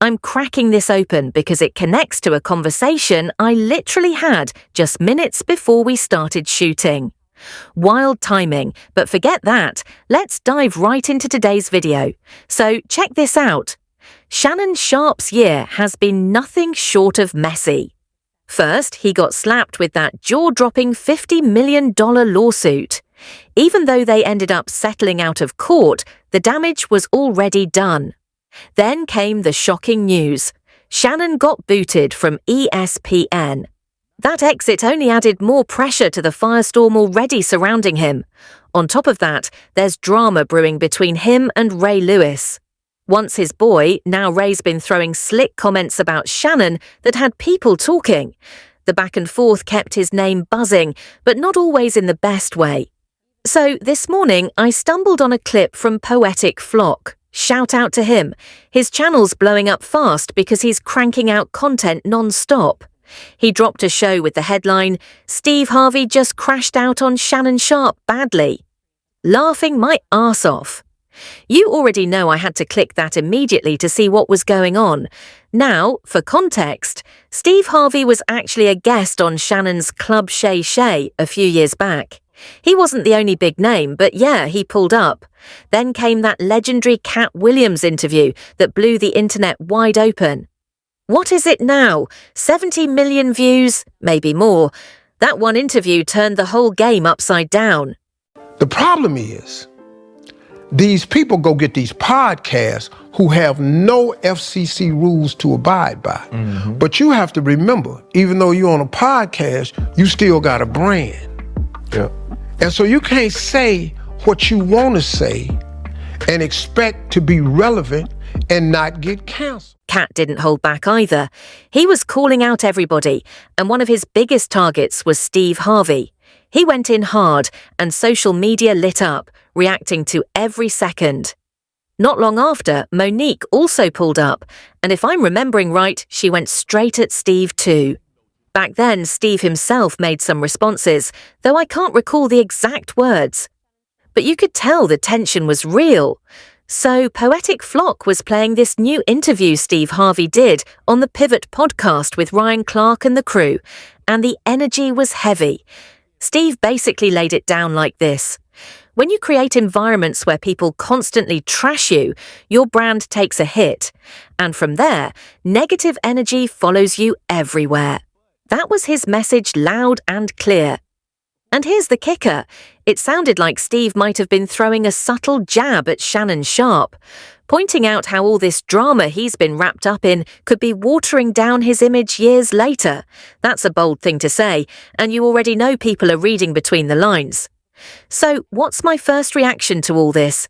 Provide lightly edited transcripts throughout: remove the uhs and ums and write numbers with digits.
I'm cracking this open because it connects to a conversation I literally had just minutes before we started shooting. Wild timing, but forget that. Let's dive right into today's video. So check this out. Shannon Sharpe's year has been nothing short of messy. First, he got slapped with that jaw-dropping $50 million lawsuit. Even though they ended up settling out of court, the damage was already done. Then came the shocking news. Shannon got booted from ESPN. That exit only added more pressure to the firestorm already surrounding him. On top of that, there's drama brewing between him and Ray Lewis. Once his boy, now Ray's been throwing slick comments about Shannon that had people talking. The back and forth kept his name buzzing, but not always in the best way. So this morning, I stumbled on a clip from Poetic Flock. Shout out to him. His channel's blowing up fast because he's cranking out content non-stop. He dropped a show with the headline, "Steve Harvey just crashed out on Shannon Sharpe badly." Laughing my arse off. You already know I had to click that immediately to see what was going on. Now, for context, Steve Harvey was actually a guest on Shannon's Club Shay Shay a few years back. He wasn't the only big name, but yeah, he pulled up. Then came that legendary Cat Williams interview that blew the internet wide open. What is it now? 70 million views? Maybe more. That one interview turned the whole game upside down. The problem is, these people go get these podcasts who have no FCC rules to abide by. Mm-hmm. But you have to remember, even though you're on a podcast, you still got a brand. Yeah. And so you can't say what you want to say and expect to be relevant and not get canceled. Cat didn't hold back either. He was calling out everybody, and one of his biggest targets was Steve Harvey. He went in hard, and social media lit up, reacting to every second. Not long after, Monique also pulled up, and if I'm remembering right, she went straight at Steve too. Back then, Steve himself made some responses, though I can't recall the exact words. But you could tell the tension was real. So Poetic Flock was playing this new interview Steve Harvey did on the Pivot podcast with Ryan Clark and the crew, and the energy was heavy. Steve basically laid it down like this. When you create environments where people constantly trash you, your brand takes a hit. And from there, negative energy follows you everywhere. That was his message loud and clear. And here's the kicker. It sounded like Steve might have been throwing a subtle jab at Shannon Sharpe, pointing out how all this drama he's been wrapped up in could be watering down his image years later. That's a bold thing to say, and you already know people are reading between the lines. So what's my first reaction to all this?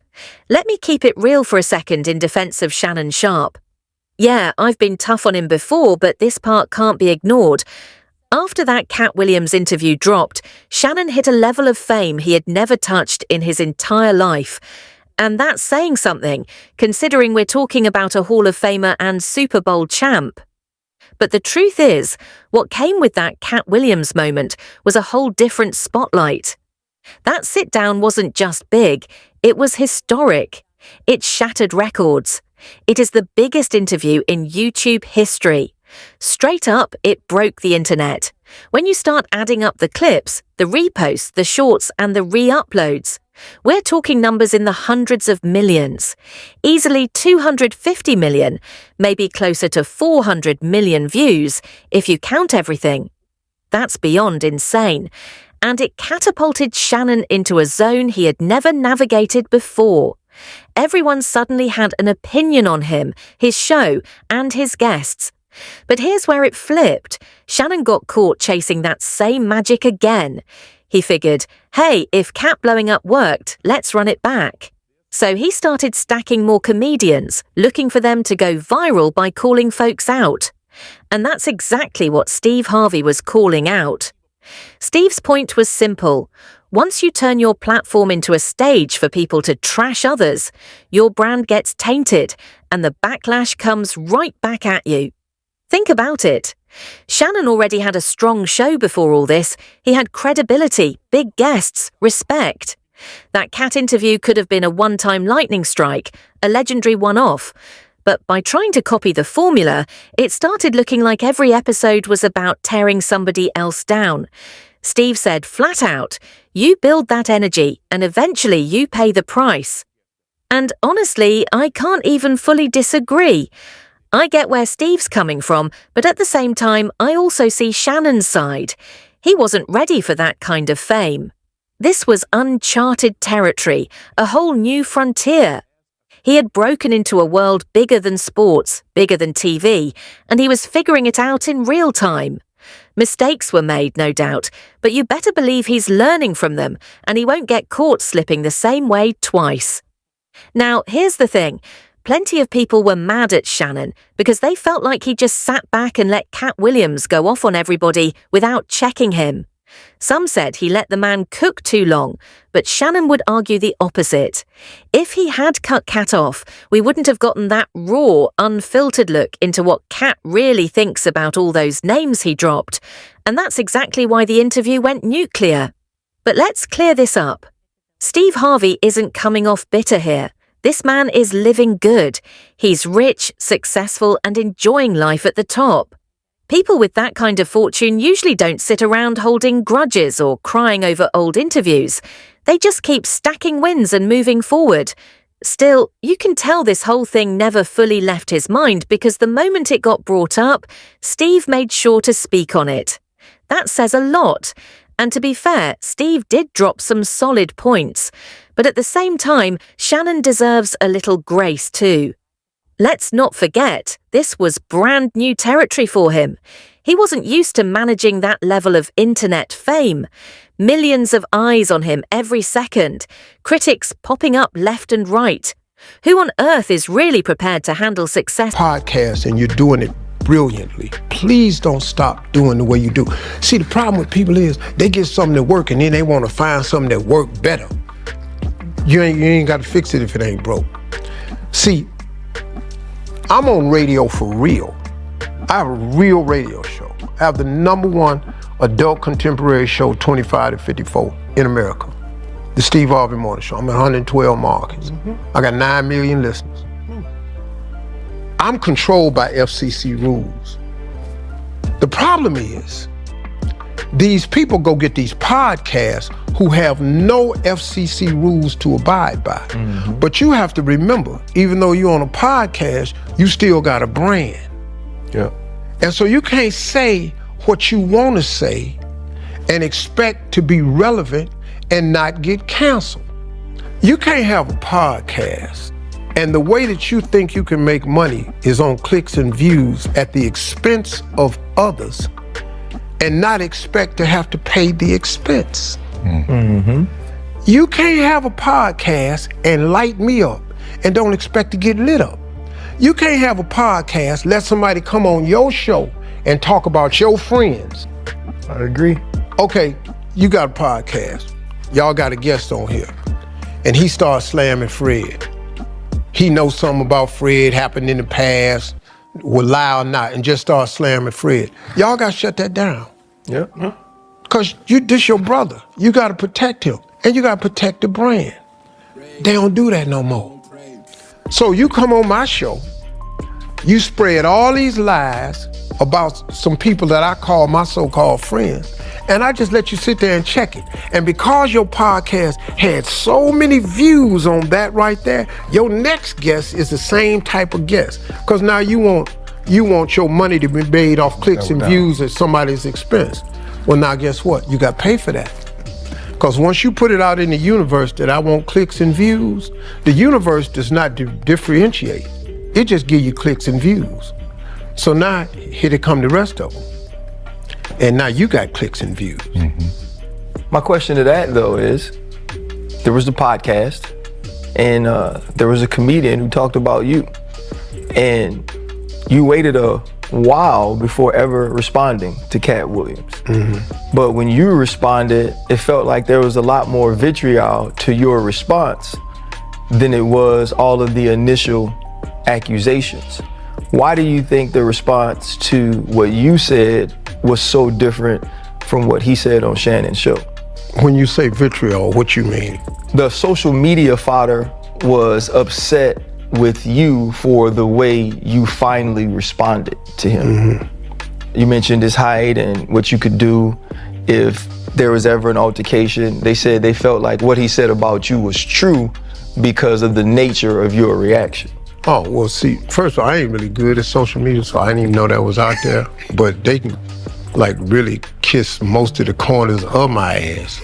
Let me keep it real for a second in defense of Shannon Sharpe. Yeah, I've been tough on him before, but this part can't be ignored. After that Cat Williams interview dropped, Shannon hit a level of fame he had never touched in his entire life. And that's saying something, considering we're talking about a Hall of Famer and Super Bowl champ. But the truth is, what came with that Cat Williams moment was a whole different spotlight. That sit-down wasn't just big, it was historic. It shattered records. It is the biggest interview in YouTube history. Straight up, it broke the internet. When you start adding up the clips, the reposts, the shorts, and the re-uploads, we're talking numbers in the hundreds of millions. Easily 250 million, maybe closer to 400 million views, if you count everything. That's beyond insane. And it catapulted Shannon into a zone he had never navigated before. Everyone suddenly had an opinion on him, his show, and his guests. But here's where it flipped. Shannon got caught chasing that same magic again. He figured, hey, if Cat blowing up worked, let's run it back. So he started stacking more comedians, looking for them to go viral by calling folks out. And that's exactly what Steve Harvey was calling out. Steve's point was simple. Once you turn your platform into a stage for people to trash others, your brand gets tainted and the backlash comes right back at you. Think about it. Shannon already had a strong show before all this. He had credibility, big guests, respect. That Cat interview could have been a one-time lightning strike, a legendary one-off. But by trying to copy the formula, it started looking like every episode was about tearing somebody else down. Steve said flat out, "You build that energy, and eventually you pay the price." And honestly, I can't even fully disagree. I get where Steve's coming from, but at the same time, I also see Shannon's side. He wasn't ready for that kind of fame. This was uncharted territory, a whole new frontier. He had broken into a world bigger than sports, bigger than TV, and he was figuring it out in real time. Mistakes were made, no doubt, but you better believe he's learning from them, and he won't get caught slipping the same way twice. Now, here's the thing. Plenty of people were mad at Shannon because they felt like he just sat back and let Cat Williams go off on everybody without checking him. Some said he let the man cook too long, but Shannon would argue the opposite. If he had cut Cat off, we wouldn't have gotten that raw, unfiltered look into what Cat really thinks about all those names he dropped. And that's exactly why the interview went nuclear. But let's clear this up. Steve Harvey isn't coming off bitter here. This man is living good. He's rich, successful, and enjoying life at the top. People with that kind of fortune usually don't sit around holding grudges or crying over old interviews. They just keep stacking wins and moving forward. Still, you can tell this whole thing never fully left his mind because the moment it got brought up, Steve made sure to speak on it. That says a lot. And to be fair, Steve did drop some solid points. But at the same time, Shannon deserves a little grace too. Let's not forget, this was brand new territory for him. He wasn't used to managing that level of internet fame. Millions of eyes on him every second. Critics popping up left and right. Who on earth is really prepared to handle success? Podcast, and you're doing it brilliantly. Please don't stop doing the way you do. See, the problem with people is they get something that work and then they want to find something that work better. You ain't got to fix it if it ain't broke. See, I'm on radio for real. I have a real radio show. I have the #1 adult contemporary show, 25 to 54 in America. The Steve Harvey Morning Show. I'm in 112 markets. I got 9 million listeners. I'm controlled by FCC rules. The problem is, these people go get these podcasts who have no FCC rules to abide by. But you have to remember, even though you're on a podcast, you still got a brand. Yeah. And so you can't say what you want to say and expect to be relevant and not get canceled. You can't have a podcast and the way that you think you can make money is on clicks and views at the expense of others and not expect to have to pay the expense. You can't have a podcast and light me up and don't expect to get lit up. You can't have a podcast, let somebody come on your show and talk about your friends. I agree. Okay, you got a podcast. Y'all got a guest on here. And he starts slamming Fred. He knows something about Fred happened in the past, will lie or not, and just starts slamming Fred. Y'all got to shut that down. Yeah. Because this your brother. You got to protect him. And you got to protect the brand. They don't do that no more. So you come on my show, you spread all these lies about some people that I call my so-called friends, and I just let you sit there and check it. And because your podcast had so many views on that right there, your next guest is the same type of guest. Because now you want your money to be made off clicks and views at somebody's expense. Well, now guess what? You got to pay for that. Because once you put it out in the universe that I want clicks and views, the universe does not differentiate. It just give you clicks and views. So now, here they come the rest of them. And now you got clicks and views. My question to that, though, is there was the podcast, and there was a comedian who talked about you. And you waited a while before ever responding to Cat Williams. But when you responded, it felt like there was a lot more vitriol to your response than it was all of the initial accusations. Why do you think the response to what you said was so different from what he said on Shannon's show? When you say vitriol, what you mean? The social media fodder was upset with you for the way you finally responded to him. You mentioned his height and what you could do if there was ever an altercation. They said they felt like what he said about you was true because of the nature of your reaction. Oh, well, see, first of all, I ain't really good at social media, so I didn't even know that was out there. But they can, like, really kiss most of the corners of my ass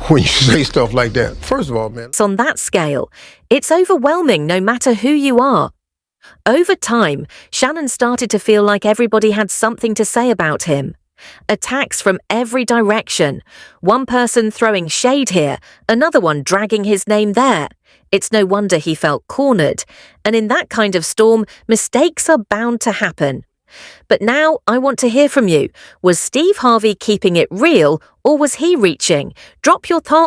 when you say stuff like that. First of all, man. On that scale, it's overwhelming no matter who you are. Over time, Shannon started to feel like everybody had something to say about him. Attacks from every direction. One person throwing shade here, another one dragging his name there. It's no wonder he felt cornered. And in that kind of storm, mistakes are bound to happen. But now I want to hear from you. Was Steve Harvey keeping it real, or was he reaching? Drop your thoughts.